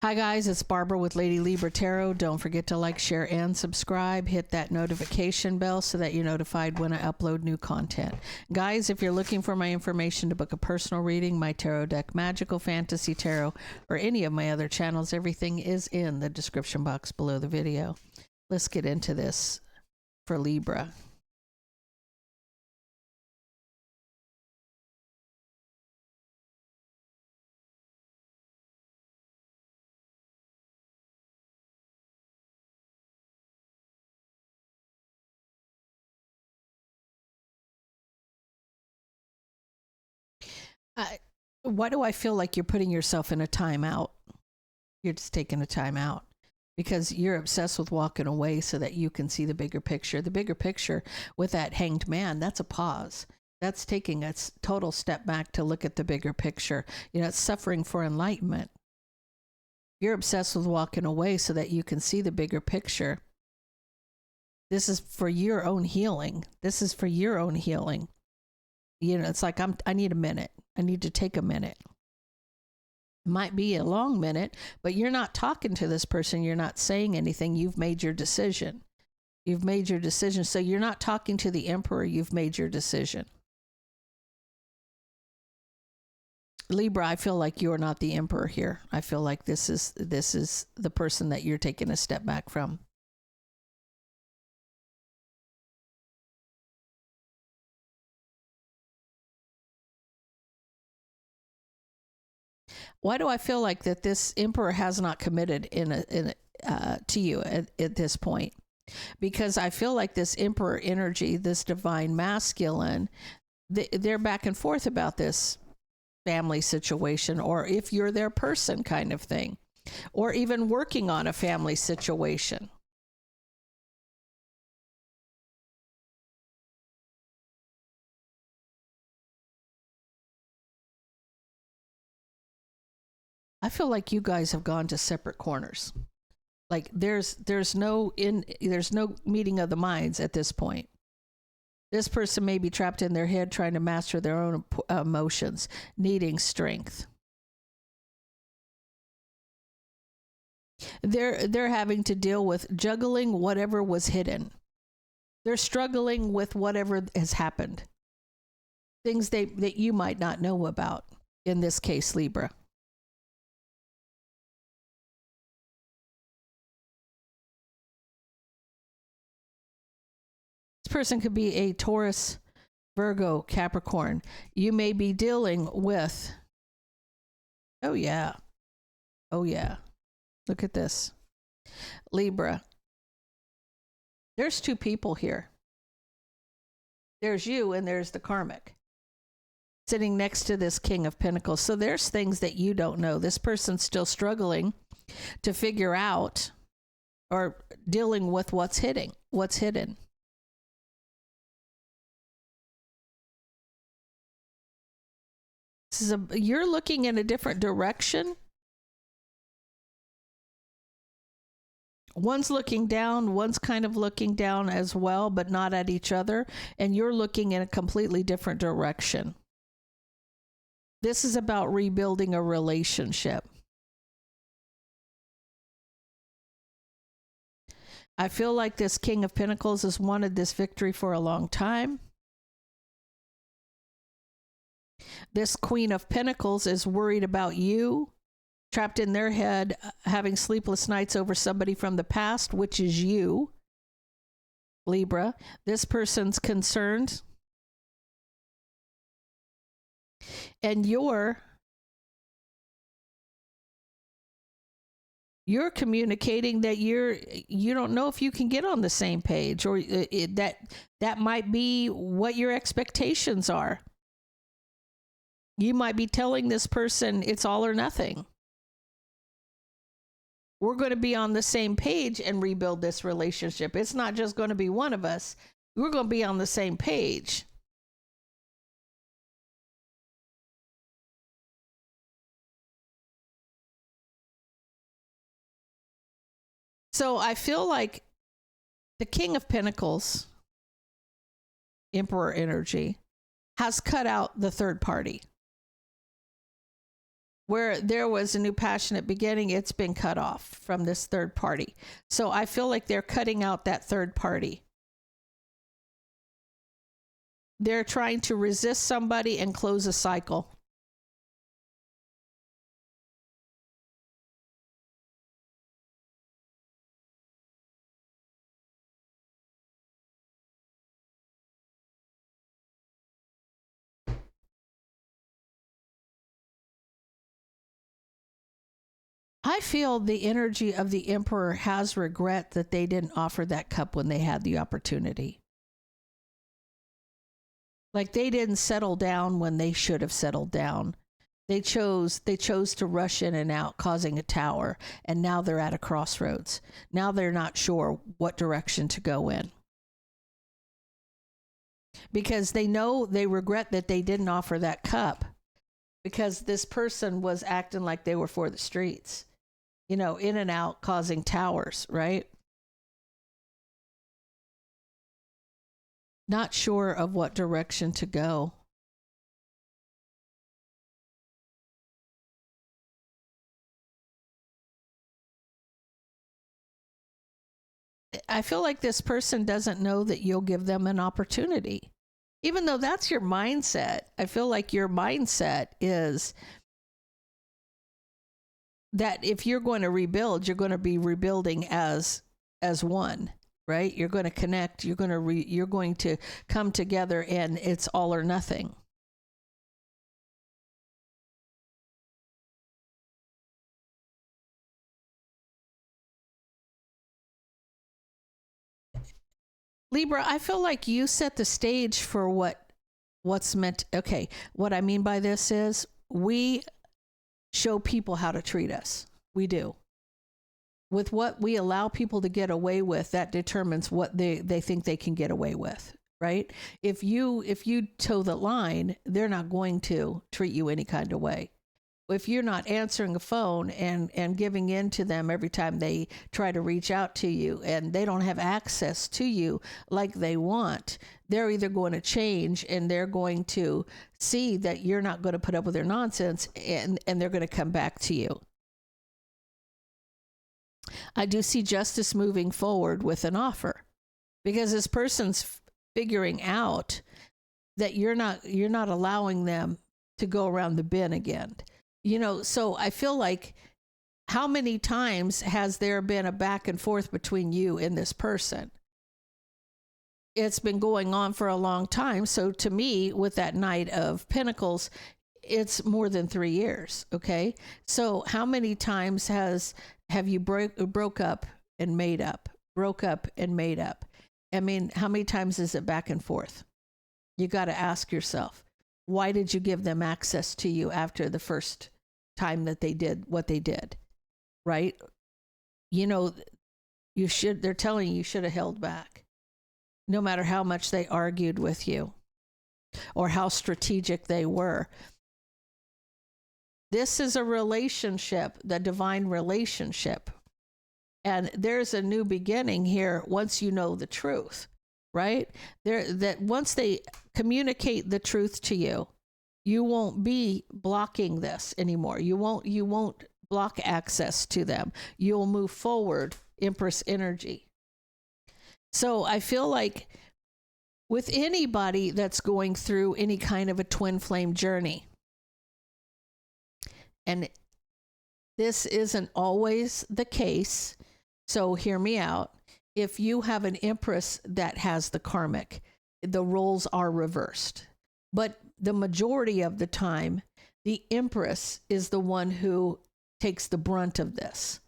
Hi guys, it's Barbara with Lady Libra Tarot. Don't forget to like, share, and subscribe. Hit that notification bell so that you're notified when I upload new content. Guys, if you're looking for my information to book a personal reading, my tarot deck, magical, fantasy tarot, or any of my other channels, everything is in the description box below the video. Let's get into this for Libra. Why do I feel like you're putting yourself in a timeout? You're just taking a timeout because you're obsessed with walking away so that you can see the bigger picture. The bigger picture with that hanged man, that's a pause. That's taking a total step back to look at the bigger picture. You know, it's suffering for enlightenment. You're obsessed with walking away so that you can see the bigger picture. This is for your own healing. This is for your own healing. You know, it's like I need a minute. I need to take a minute. Might be a long minute, but you're not talking to this person. You're not saying anything. You've made your decision. You've made your decision. So you're not talking to the Emperor. You've made your decision. Libra, I feel like you're not the Emperor here. I feel like this is the person that you're taking a step back from. Why do I feel like that this Emperor has not committed to you at this point? Because I feel like this Emperor energy, this divine masculine, they're back and forth about this family situation, or if you're their person kind of thing, or even working on a family situation. I feel like you guys have gone to separate corners. Like there's no meeting of the minds at this point. This person may be trapped in their head trying to master their own emotions, needing strength. They're having to deal with juggling whatever was hidden. They're struggling with whatever has happened. Things that you might not know about, in this case, Libra. Person could be a Taurus, Virgo, Capricorn. You may be dealing with, oh yeah, look at this, Libra. There's two people here. There's you and there's the karmic sitting next to this King of Pentacles. So there's things that you don't know. This person's still struggling to figure out or dealing with what's hidden. You're looking in a different direction. One's looking down, one's kind of looking down as well, but not at each other. And you're looking in a completely different direction. This is about rebuilding a relationship. I feel like this King of Pentacles has wanted this victory for a long time. This Queen of Pentacles is worried about you, trapped in their head, having sleepless nights over somebody from the past, which is you, Libra. This person's concerned. And you're communicating that you don't know if you can get on the same page, or that might be what your expectations are. You might be telling this person it's all or nothing. We're going to be on the same page and rebuild this relationship. It's not just going to be one of us. We're going to be on the same page. So I feel like the King of Pentacles, Emperor energy, has cut out the third party. Where there was a new passionate beginning, it's been cut off from this third party. So I feel like they're cutting out that third party. They're trying to resist somebody and close a cycle. I feel the energy of the Emperor has regret that they didn't offer that cup when they had the opportunity. Like they didn't settle down when they should have settled down. They chose to rush in and out, causing a tower, and now they're at a crossroads. Now they're not sure what direction to go in. Because they know they regret that they didn't offer that cup, because this person was acting like they were for the streets, in and out, causing towers, right? Not sure of what direction to go. I feel like this person doesn't know that you'll give them an opportunity. Even though that's your mindset, I feel like your mindset is that if you're going to rebuild, you're going to be rebuilding as one, right? You're going to connect, you're going to come together, and it's all or nothing. Libra, I feel like you set the stage for what's meant. Okay, what I mean by this is we show people how to treat us. We do. With what we allow people to get away with, that determines what they think they can get away with, right? If you toe the line, they're not going to treat you any kind of way. If you're not answering a phone and giving in to them every time they try to reach out to you, and they don't have access to you like they want, they're either going to change and they're going to see that you're not going to put up with their nonsense, and they're going to come back to you. I do see justice moving forward with an offer, because this person's figuring out that you're not allowing them to go around the bin again. So I feel like, how many times has there been a back and forth between you and this person? It's been going on for a long time. So to me, with that Knight of Pentacles, it's more than 3 years. Okay. So how many times have you broke up and made up, broke up and made up? I mean, how many times is it back and forth? You got to ask yourself, why did you give them access to you after the first time that they did what they did, right? They're telling you should have held back, no matter how much they argued with you or how strategic they were. This is a relationship, the divine relationship. And there's a new beginning here once you know the truth, right? That once they communicate the truth to you, you won't be blocking this anymore. You won't block access to them. You'll move forward, Empress energy. So I feel like with anybody that's going through any kind of a twin flame journey, and this isn't always the case, so hear me out. If you have an Empress that has the karmic, the roles are reversed. But the majority of the time, the Empress is the one who takes the brunt of this,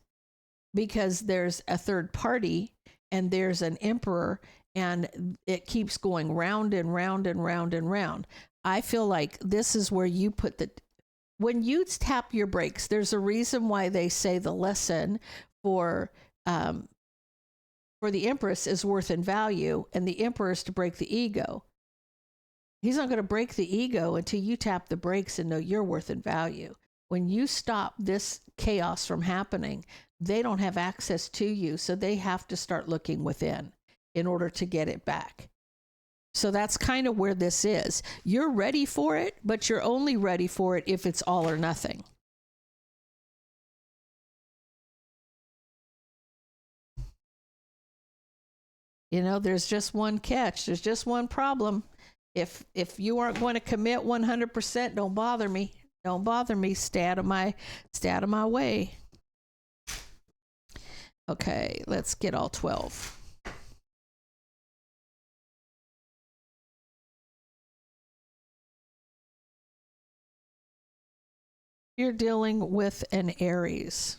because there's a third party and there's an Emperor, and it keeps going round and round and round and round. I feel like this is where you put when you tap your brakes, there's a reason why they say the lesson for the Empress is worth and value, and the Emperor is to break the ego. He's not going to break the ego until you tap the brakes and know you're worth and value. When you stop this chaos from happening, they don't have access to you, so they have to start looking within in order to get it back. So that's kind of where this is. You're ready for it, but you're only ready for it if it's all or nothing. You know, there's just one catch. There's just one problem. If you aren't going to commit 100%, don't bother me. Don't bother me. Stay out of my way. Okay, let's get all 12. You're dealing with an Aries.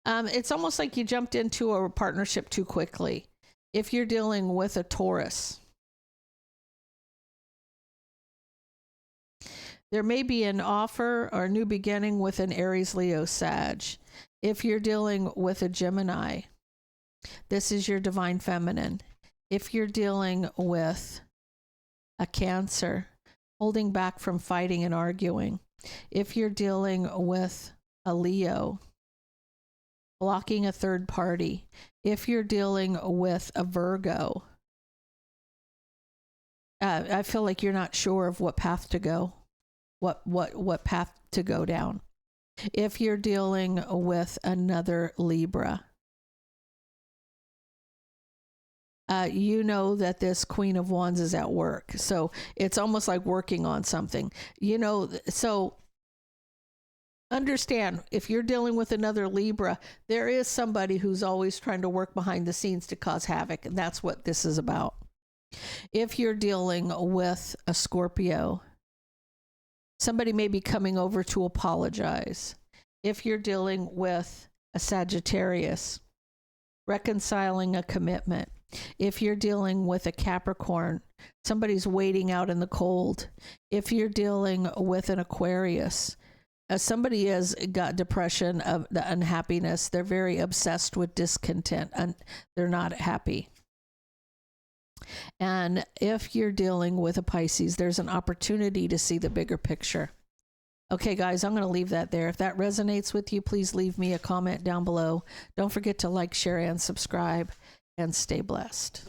It's almost like you jumped into a partnership too quickly. If you're dealing with a Taurus, there may be an offer or a new beginning with an Aries, Leo, Sag. If you're dealing with a Gemini, this is your divine feminine. If you're dealing with a Cancer, holding back from fighting and arguing. If you're dealing with a Leo, blocking a third party. If you're dealing with a Virgo, I feel like you're not sure of what path to go, what path to go down. If you're dealing with another Libra, you know that this Queen of Wands is at work. So it's almost like working on something, you know. So understand, if you're dealing with another Libra, there is somebody who's always trying to work behind the scenes to cause havoc. And that's what this is about. If you're dealing with a Scorpio, somebody may be coming over to apologize. If you're dealing with a Sagittarius, reconciling a commitment. If you're dealing with a Capricorn, somebody's waiting out in the cold. If you're dealing with an Aquarius, somebody has got depression, of the unhappiness. They're very obsessed with discontent and they're not happy. And if you're dealing with a Pisces, there's an opportunity to see the bigger picture. Okay, guys, I'm going to leave that there. If that resonates with you, please leave me a comment down below. Don't forget to like, share, and subscribe, and stay blessed.